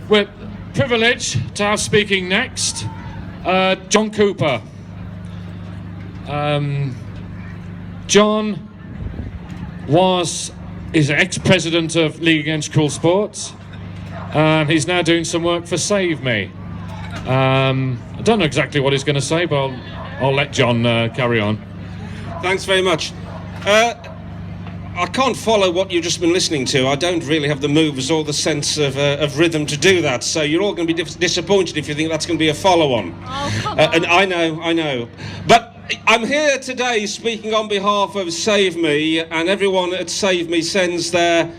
We're privileged to have speaking next John Cooper. John is ex-president of League Against Cruel Sports, and he's now doing some work for Save Me. I don't know exactly what he's going to say, but I'll let John carry on. Thanks very much. I can't follow what you've just been listening to. I don't really have the moves or the sense of rhythm to do that, so you're all going to be disappointed if you think that's going to be a follow-on. Oh, come on. And I know. But I'm here today speaking on behalf of Save Me, and everyone at Save Me sends their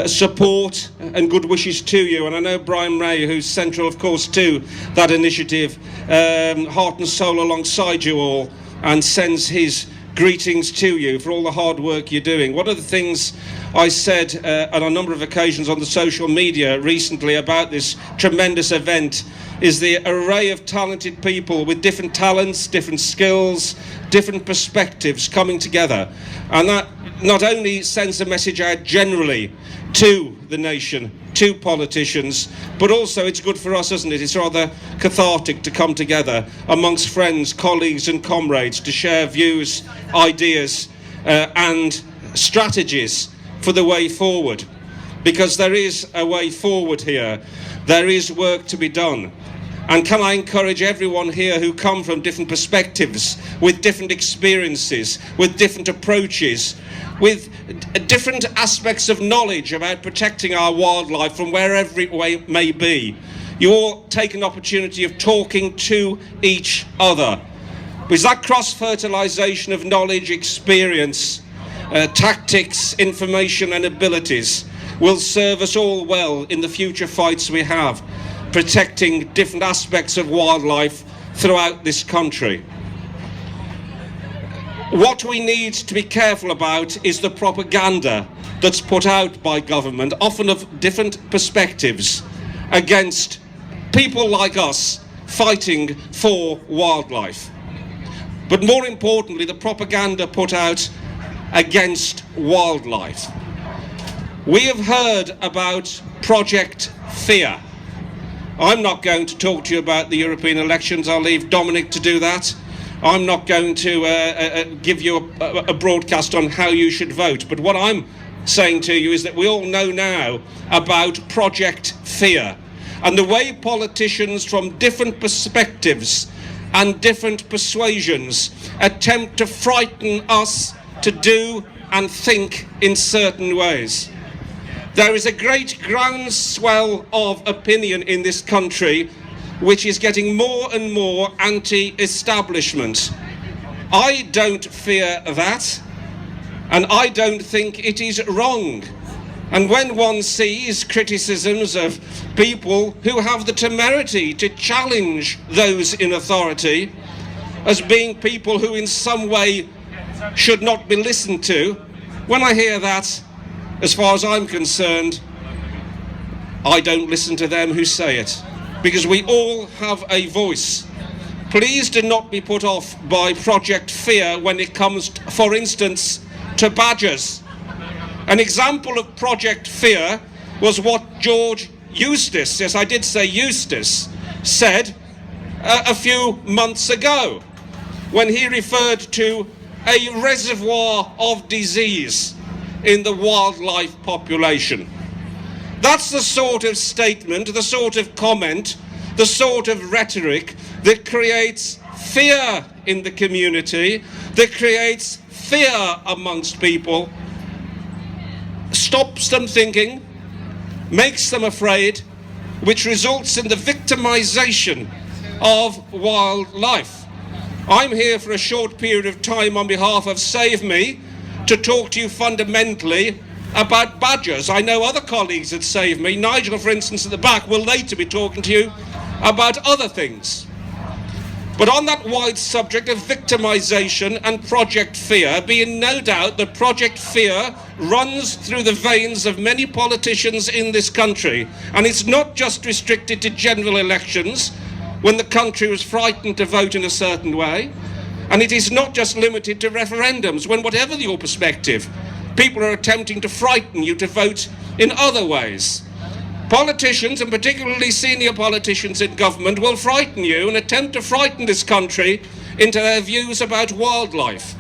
support and good wishes to you. And I know Brian Ray, who's central, of course, to that initiative, heart and soul alongside you all, and sends his greetings to you for all the hard work you're doing. One of the things I said on a number of occasions on the social media recently about this tremendous event is the array of talented people with different talents, different skills, different perspectives coming together. And that not only sends a message out generally to the nation, to politicians, but also it's good for us, isn't it? It's rather cathartic to come together amongst friends, colleagues and comrades to share views, ideas and strategies for the way forward. Because there is a way forward here. There is work to be done. And can I encourage everyone here who come from different perspectives, with different experiences, with different approaches, with different aspects of knowledge about protecting our wildlife from wherever it may be. You all take an opportunity of talking to each other. Because that cross-fertilisation of knowledge, experience, tactics, information and abilities will serve us all well in the future fights we have, protecting different aspects of wildlife throughout this country. What we need to be careful about is the propaganda that's put out by government, often of different perspectives, against people like us fighting for wildlife. But more importantly, the propaganda put out against wildlife. We have heard about Project Fear. I'm not going to talk to you about the European elections. I'll leave Dominic to do that. I'm not going to give you a broadcast on how you should vote. But what I'm saying to you is that we all know now about Project Fear and the way politicians from different perspectives and different persuasions attempt to frighten us to do and think in certain ways. There is a great groundswell of opinion in this country which is getting more and more anti-establishment. I don't fear that, and I don't think it is wrong. And when one sees criticisms of people who have the temerity to challenge those in authority as being people who in some way should not be listened to, when I hear that, as far as I'm concerned, I don't listen to them who say it, because we all have a voice. Please do not be put off by Project Fear when it comes, for instance, to badgers. An example of Project Fear was what George Eustace, yes I did say Eustace, said a few months ago when he referred to a reservoir of disease in the wildlife population. That's the sort of statement, the sort of comment, the sort of rhetoric that creates fear in the community, that creates fear amongst people, stops them thinking, makes them afraid, which results in the victimization of wildlife. I'm here for a short period of time on behalf of Save Me to talk to you fundamentally about badgers. I know other colleagues that Save Me, Nigel for instance at the back, will later be talking to you about other things. But on that wide subject of victimisation and Project Fear, be in no doubt that Project Fear runs through the veins of many politicians in this country. And it's not just restricted to general elections when the country was frightened to vote in a certain way. And it is not just limited to referendums when, whatever your perspective, people are attempting to frighten you to vote in other ways. Politicians, and particularly senior politicians in government, will frighten you and attempt to frighten this country into their views about wildlife.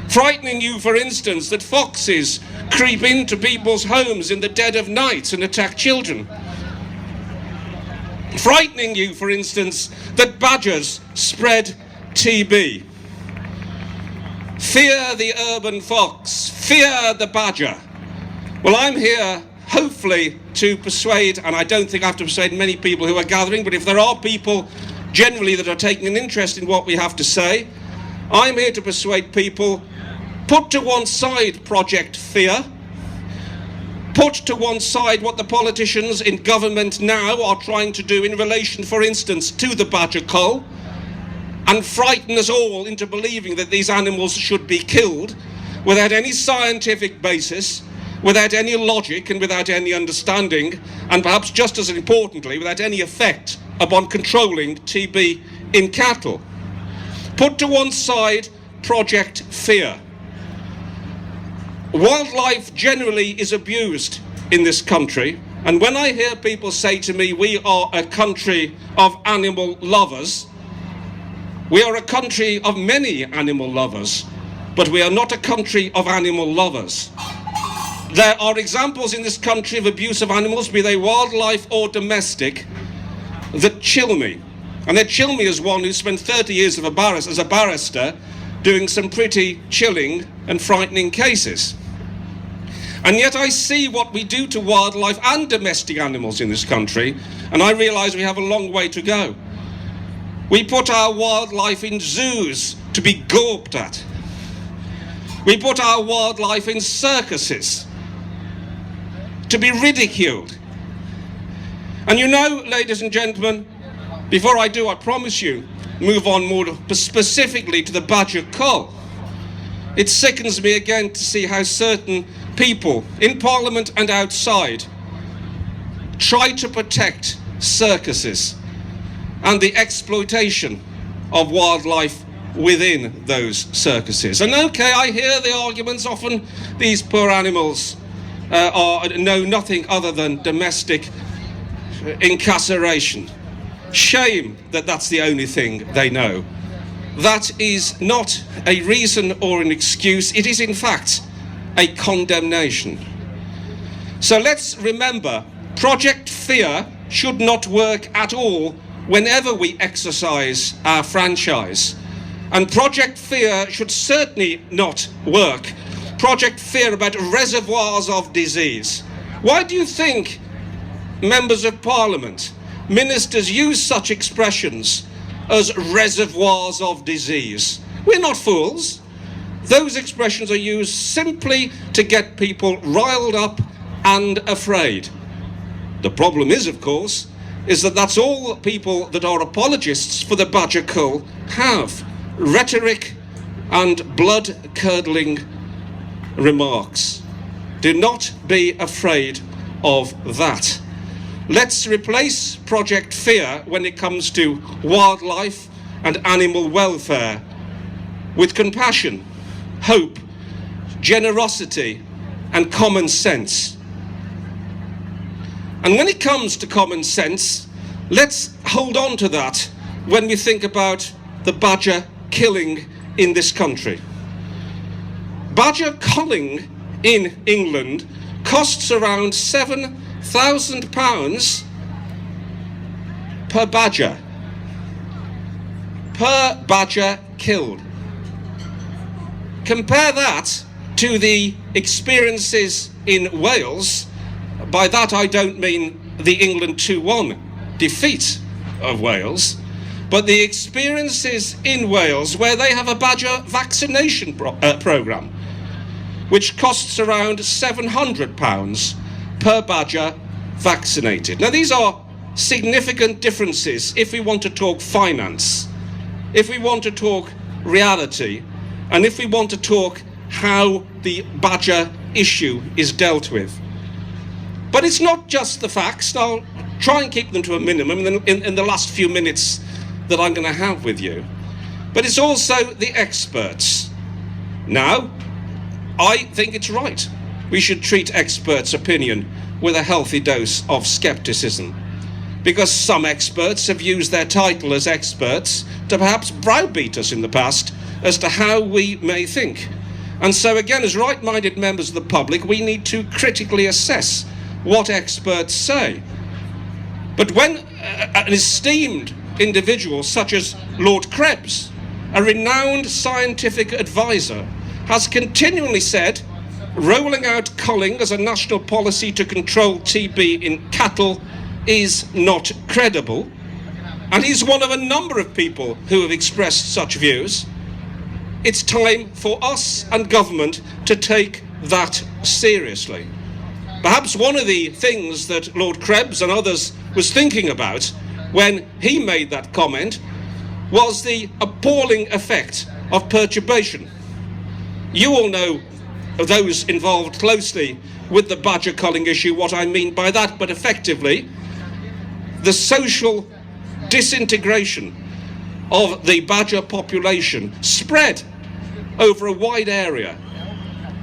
Frightening you, for instance, that foxes creep into people's homes in the dead of night and attack children. Frightening you, for instance, that badgers spread TB. Fear the urban fox, fear the badger. Well, I'm here hopefully to persuade, and I don't think I have to persuade many people who are gathering, but if there are people generally that are taking an interest in what we have to say, I'm here to persuade people, put to one side Project Fear, put to one side what the politicians in government now are trying to do in relation, for instance, to the badger cull, and frighten us all into believing that these animals should be killed without any scientific basis, without any logic and without any understanding, and perhaps just as importantly, without any effect upon controlling TB in cattle. Put to one side Project Fear. Wildlife generally is abused in this country, and when I hear people say to me, we are a country of animal lovers, we are a country of many animal lovers, but we are not a country of animal lovers. There are examples in this country of abuse of animals, be they wildlife or domestic, that chill me. And they chill me as one who spent 30 years as a barrister doing some pretty chilling and frightening cases. And yet I see what we do to wildlife and domestic animals in this country, and I realise we have a long way to go. We put our wildlife in zoos to be gawped at. We put our wildlife in circuses to be ridiculed. And you know, ladies and gentlemen, before I do, I promise you, move on more specifically to the badger cull. It sickens me again to see how certain people in Parliament and outside try to protect circuses and the exploitation of wildlife within those circuses. And okay, I hear the arguments, often these poor animals know nothing other than domestic incarceration. Shame that that's the only thing they know. That is not a reason or an excuse. It is in fact a condemnation. So let's remember, Project Fear should not work at all whenever we exercise our franchise. And Project Fear should certainly not work. Project Fear about reservoirs of disease. Why do you think members of Parliament, ministers use such expressions as reservoirs of disease? We're not fools. Those expressions are used simply to get people riled up and afraid. The problem is, of course, is that that's all people that are apologists for the badger cull have. Rhetoric and blood-curdling remarks. Do not be afraid of that. Let's replace Project Fear when it comes to wildlife and animal welfare with compassion, hope, generosity, and common sense. And when it comes to common sense, let's hold on to that when we think about the badger killing in this country. Badger culling in England costs around £7,000 per badger. Per badger killed. Compare that to the experiences in Wales. By that I don't mean the England 2-1 defeat of Wales, but the experiences in Wales where they have a badger vaccination programme, which costs around £700 per badger vaccinated. Now these are significant differences if we want to talk finance, if we want to talk reality, and if we want to talk how the badger issue is dealt with. But it's not just the facts. I'll try and keep them to a minimum in the last few minutes that I'm going to have with you. But it's also the experts. Now, I think it's right. We should treat experts' opinion with a healthy dose of scepticism, because some experts have used their title as experts to perhaps browbeat us in the past as to how we may think. And so again, as right-minded members of the public, we need to critically assess what experts say. But when an esteemed individual such as Lord Krebs, a renowned scientific advisor, has continually said rolling out culling as a national policy to control TB in cattle is not credible, and he's one of a number of people who have expressed such views, it's time for us and government to take that seriously. Perhaps one of the things that Lord Krebs and others was thinking about when he made that comment was the appalling effect of perturbation. You all know, those involved closely with the badger culling issue, what I mean by that, but effectively the social disintegration of the badger population spread over a wide area,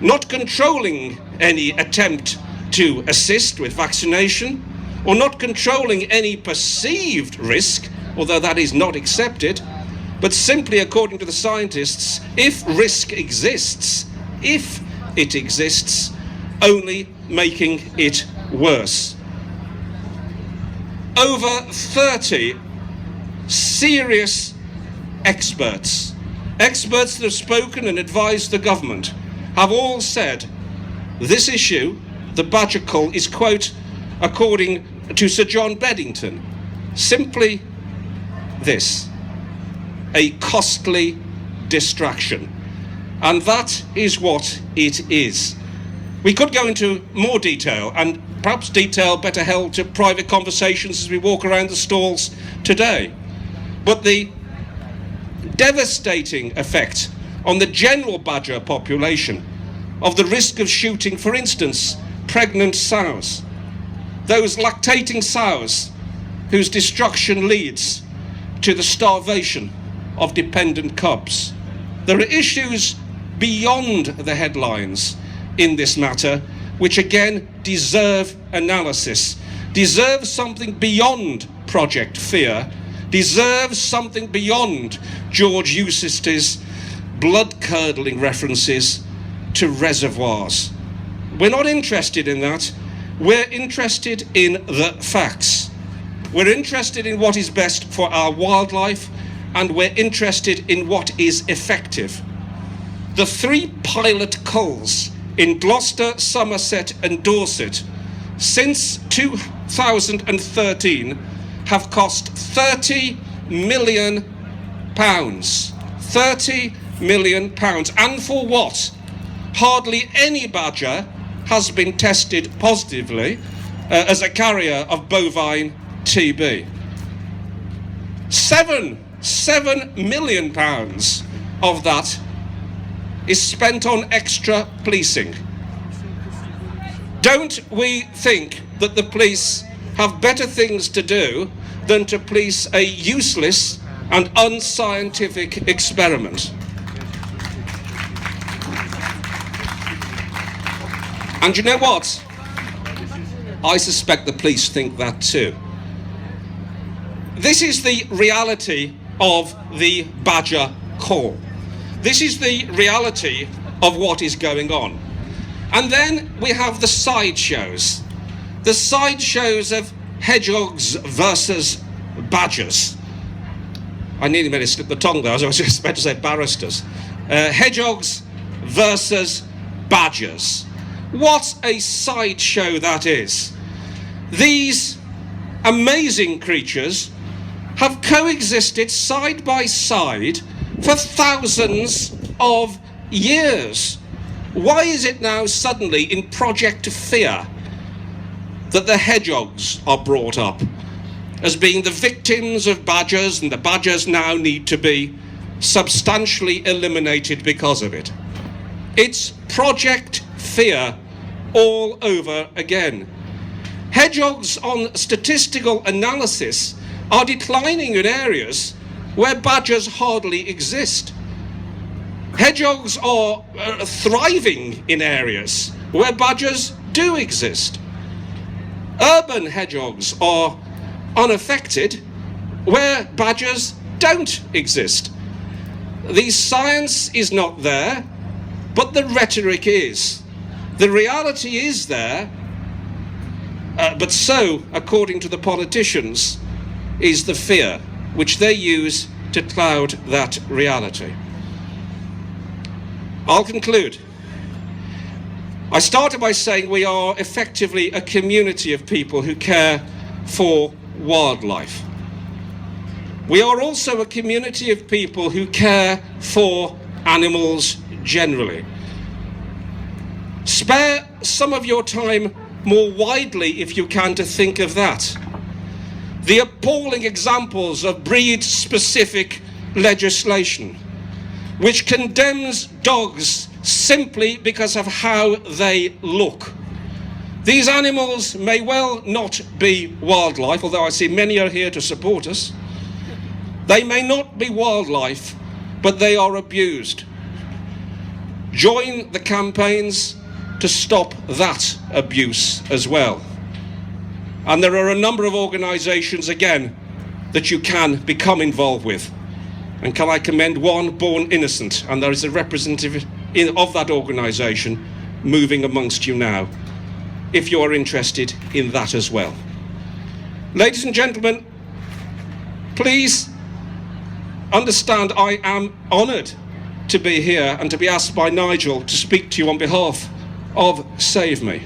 not controlling any attempt to assist with vaccination, or not controlling any perceived risk, although that is not accepted, but simply, according to the scientists, if risk exists, if it exists, only making it worse. Over 30 serious experts that have spoken and advised the government, have all said this issue, the badger cull, is, quote, according to Sir John Beddington, simply this: a costly distraction. And that is what it is. We could go into more detail, and perhaps detail better held to private conversations as we walk around the stalls today. But the devastating effect on the general badger population of the risk of shooting, for instance, pregnant sows, those lactating sows whose destruction leads to the starvation of dependent cubs. There are issues beyond the headlines in this matter which again deserve analysis, deserve something beyond Project Fear, deserve something beyond George Eustish's blood-curdling references to reservoirs. We're not interested in that. We're interested in the facts. We're interested in what is best for our wildlife, and we're interested in what is effective. The 3 pilot culls in Gloucester, Somerset and Dorset since 2013 have cost £30 million. £30 million. And for what? Hardly any badger has been tested positively as a carrier of bovine TB. £7 million of that is spent on extra policing. Don't we think that the police have better things to do than to police a useless and unscientific experiment? And you know what? I suspect the police think that too. This is the reality of the badger cull. This is the reality of what is going on. And then we have the sideshows. The sideshows of hedgehogs versus badgers. I nearly made it slip the tongue there. I was just about to say barristers. Hedgehogs versus badgers. What a sideshow that is. These amazing creatures have coexisted side by side for thousands of years. Why is it now suddenly in Project Fear that the hedgehogs are brought up as being the victims of badgers, and the badgers now need to be substantially eliminated because of it? It's Project Fear all over again. Hedgehogs on statistical analysis are declining in areas where badgers hardly exist. Hedgehogs are thriving in areas where badgers do exist. Urban hedgehogs are unaffected where badgers don't exist. The science is not there, but the rhetoric is. The reality is there, but so, according to the politicians, is the fear, which they use to cloud that reality. I'll conclude. I started by saying we are effectively a community of people who care for wildlife. We are also a community of people who care for animals generally. Spare some of your time more widely, if you can, to think of that. The appalling examples of breed-specific legislation, which condemns dogs simply because of how they look. These animals may well not be wildlife, although I see many are here to support us. They may not be wildlife, but they are abused. Join the campaigns to stop that abuse as well. And there are a number of organisations, again, that you can become involved with. And can I commend one, Born Innocent, and there is a representative of that organisation moving amongst you now, if you are interested in that as well. Ladies and gentlemen, please understand I am honoured to be here and to be asked by Nigel to speak to you on behalf of Save Me.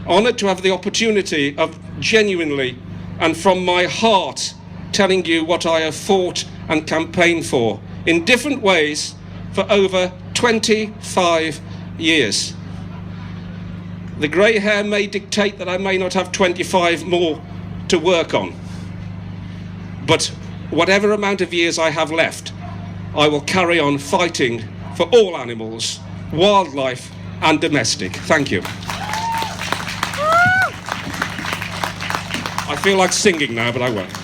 Honoured to have the opportunity of genuinely and from my heart telling you what I have fought and campaigned for in different ways for over 25 years. The grey hair may dictate that I may not have 25 more to work on, but whatever amount of years I have left, I will carry on fighting for all animals, wildlife and domestic. Thank you. I feel like singing now, but I won't.